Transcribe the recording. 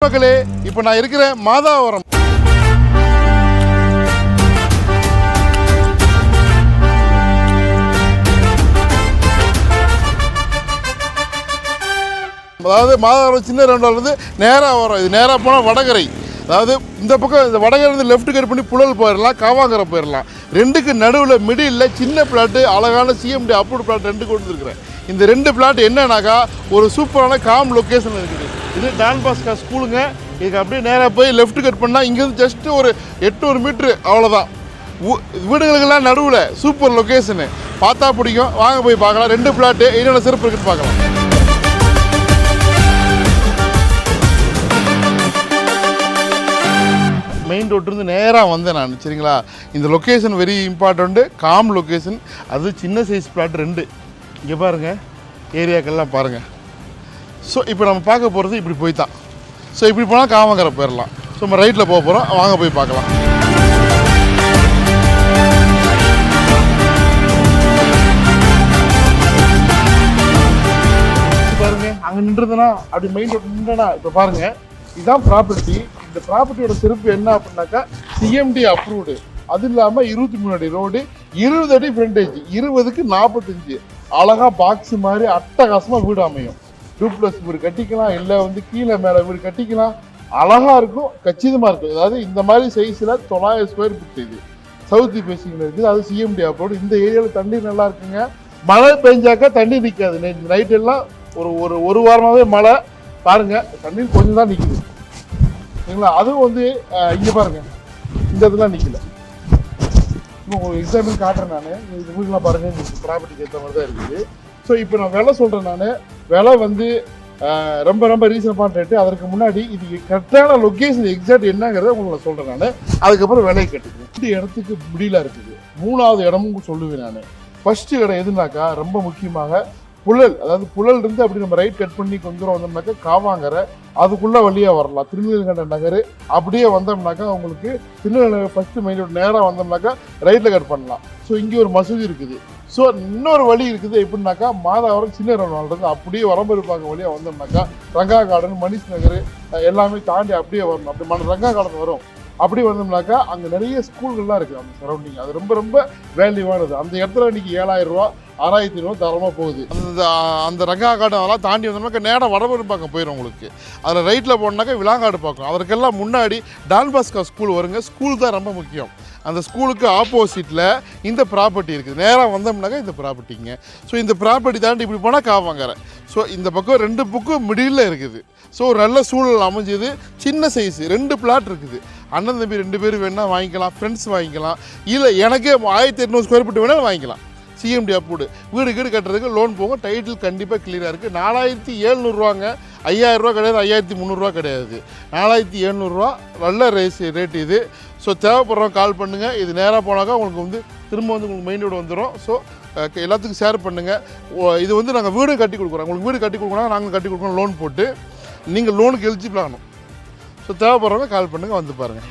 மக்களே, இப்போ நான் இருக்கிற மாதாவரம் அதாவது மாதாவரம் சின்ன ரவுண்டாலேருந்து நேராக வரும். இது நேராக போனால் வடகரை. அதாவது இந்த பக்கம் இந்த வடகரை லெஃப்ட் கட் பண்ணி புழல் போயிடலாம், காவாங்கரை போயிடலாம். ரெண்டுக்கு நடுவில் மிடில் சின்ன பிளாட்டு, அழகான சிஎம்டி அப்ரூவ் பிளாட் ரெண்டு கொண்டு வந்துருக்கிறேன். இந்த ரெண்டு பிளாட் என்னன்னாக்கா ஒரு சூப்பரான காம் லொக்கேஷன் இருக்குது. இது டான் பாஸ்கா ஸ்கூலுங்க. இதுக்கு அப்படியே நேராக போய் லெஃப்ட் கட் பண்ணால் இங்கேருந்து ஜஸ்ட்டு ஒரு 800 மீட்ரு, அவ்வளோதான். வீடுகளுக்கெல்லாம் நடுவில் சூப்பர் லொக்கேஷனு. பார்த்தா பிடிக்கும், வாங்க போய் பார்க்கலாம். ரெண்டு பிளாட்டு என்னென்ன சிறப்பு இருக்குன்னு பார்க்கலாம். மெயின் ரோட்டிலிருந்து நேராக வந்தேன் நான், சரிங்களா. இந்த location very important, com location. அது சின்ன சைஸ் பிளாட் ரெண்டு. இங்கே பாருங்கள், ஏரியாக்கெல்லாம் பாருங்கள். ஸோ இப்போ நம்ம பார்க்க போகிறது இப்படி போய் தான். ஸோ இப்படி போனால் காவாங்கரை போயிடலாம். ஸோ நம்ம ரைட்டில் போக போகிறோம், வாங்க போய் பார்க்கலாம். பாருங்கள், அங்கே நின்றுதுன்னா அப்படி மெயின் ரோட் நின்றுனா இப்போ பாருங்கள், இதுதான் ப்ராப்பர்ட்டி. இந்த ப்ராப்பர்ட்டியோட சிறப்பு என்ன அப்படின்னாக்கா சிஎம்டி அப்ரூவ்டு. அது இல்லாமல் 23 அடி ரோடு, 20 அடி ஃப்ரண்டேஜ், 20க்கு 45. அழகாக பாக்ஸ் மாதிரி அட்டகாசமாக வீடு அமையும். டூப்ளஸ் வீடு கட்டிக்கலாம், இல்லை கீழே மேலே வீடு கட்டிக்கலாம். அழகாக இருக்கும், கச்சிதமாக இருக்கும். அதாவது இந்த மாதிரி சைஸில் 900 ஸ்கொயர் ஃபீட். இது சவுத் ஃபேசிங்கில் இருக்குது. அது சிஎம்டி அப்ரோடு. இந்த ஏரியாவில் தண்ணி நல்லா இருக்குங்க. மழை பெஞ்சாக்கா தண்ணி நிற்காது. நைட் எல்லாம் ஒரு வாரமாகவே மழை. பாருங்கள், தண்ணி கொஞ்சம் தான் நிற்குது, சரிங்களா. அதுவும் இங்கே பாருங்கள், இந்த இதெல்லாம் நிற்கல. உங்களுக்கு எக்ஸாம்பிள் காட்டுறேன் நான். இந்த வீடுலாம் பாருங்கள், இந்த ப்ராப்பர்ட்டிக்கு ஏற்ற மாதிரி தான் இருக்குது. ஸோ இப்போ நான் விலை சொல்கிறேன். நான் விலை ரொம்ப ரொம்ப ரீசனபிளான ரேட்டு. அதற்கு முன்னாடி இது கரெக்டான லொக்கேஷன் எக்ஸாக்ட் என்னங்கிறத உங்களுக்கு சொல்கிறேன் நான். அதுக்கப்புறம் விலையை கட்டுக்குவேன். 2 இடத்துக்கு முடியல இருக்குது. 3வது இடமும் சொல்லுவேன் நான். ஃபஸ்ட்டு இடம் எதுனாக்கா ரொம்ப முக்கியமாக புழல். அதாவது புழல் இருந்து அப்படி நம்ம ரைட் கட் பண்ணி கொஞ்சம் தூரம் வந்தோம்னாக்கா காவாங்கரை, அதுக்குள்ளே வழியாக வரலாம். திருநெல்வேலி நகர் அப்படியே வந்தோம்னாக்கா உங்களுக்கு திருநெல்வேலி ஃபஸ்ட்டு மெயின் ரோடு நேராக வந்தோம்னாக்கா ரைட்டில் கட் பண்ணலாம். ஸோ இங்கே ஒரு மசூதி இருக்குது. ஸோ இன்னொரு வழி இருக்குது. எப்படின்னாக்கா மாதாவரம் சின்ன ரவுண்டாலேருந்து அப்படியே வரம்பருப்பாங்க வழியாக வந்தோம்னாக்கா ரங்கா கார்டன், மணிஷ் நகர் எல்லாமே தாண்டி அப்படியே வரணும். அப்படி ரங்கா கார்டன் வரும். அப்படி வந்தோம்னாக்கா அங்கே நிறைய ஸ்கூல்கள்லாம் இருக்குது அந்த சரௌண்டிங். அது ரொம்ப ரொம்ப வேல்யூவானது. அந்த இடத்துல இன்றைக்கி 7000 ரூபா 6000 ரூபா தரமாக போகுது. அந்த ரங்கா கார்டன் அதெல்லாம் தாண்டி வந்தோம்னாக்கா நேராக வடபருப்பாக்கம் போயிடும் உங்களுக்கு. அதில் ரைட்டில் போனோம்னாக்கா விலாங்காடு பார்க்கும். அதற்கெல்லாம் முன்னாடி டான் பாஸ்கா ஸ்கூல் வருங்க. ஸ்கூல் தான் ரொம்ப முக்கியம். அந்த ஸ்கூலுக்கு ஆப்போசிட்டில் இந்த ப்ராப்பர்ட்டி இருக்குது. நேராக வந்தோம்னாக்கா இந்த ப்ராப்பர்ட்டிங்க. ஸோ இந்த ப்ராப்பர்ட்டி தாண்டி இப்படி போனால் காவாங்கரை. ஸோ இந்த பக்கம் 2 பக்கம் மிடில் இருக்குது. ஸோ ஒரு நல்ல சூழல் அமைஞ்சது. சின்ன சைஸு 2 பிளாட் இருக்குது. அண்ணன் தம்பி 2 பேர் வேணால் வாங்கிக்கலாம், ஃப்ரெண்ட்ஸ் வாங்கிக்கலாம், இல்லை எனக்கே 1800 ஸ்கொயர் ஃபீட் வேணாலும் வாங்கிக்கலாம். CMD approved. வீடு கட்டுறதுக்கு லோன் போகும். டைட்டில் கண்டிப்பாக கிளியராக இருக்குது. 4700 ரூபாங்க. 5000 ரூபா கிடையாது, 5300 ரூபா கிடையாது, 4700 ரூபா. நல்ல ரேட் இது. ஸோ தேவைப்படுறவங்க கால் பண்ணுங்கள். இது நேராக போனாக்கா உங்களுக்கு திரும்ப உங்களுக்கு மெயின் ரோடு வந்துடும். ஸோ எல்லாத்துக்கும் ஷேர் பண்ணுங்கள். இது நாங்கள் வீடு கட்டி கொடுக்குறோம். உங்களுக்கு வீடு கட்டி கொடுக்குறோம், நாங்கள் கட்டி கொடுக்குறோம் லோன் போட்டு. நீங்கள் லோனுக்கு எலிஜிபிள் ஆகணும். ஸோ தேவைப்படுறவங்க கால் பண்ணுங்கள், வந்து பாருங்கள்.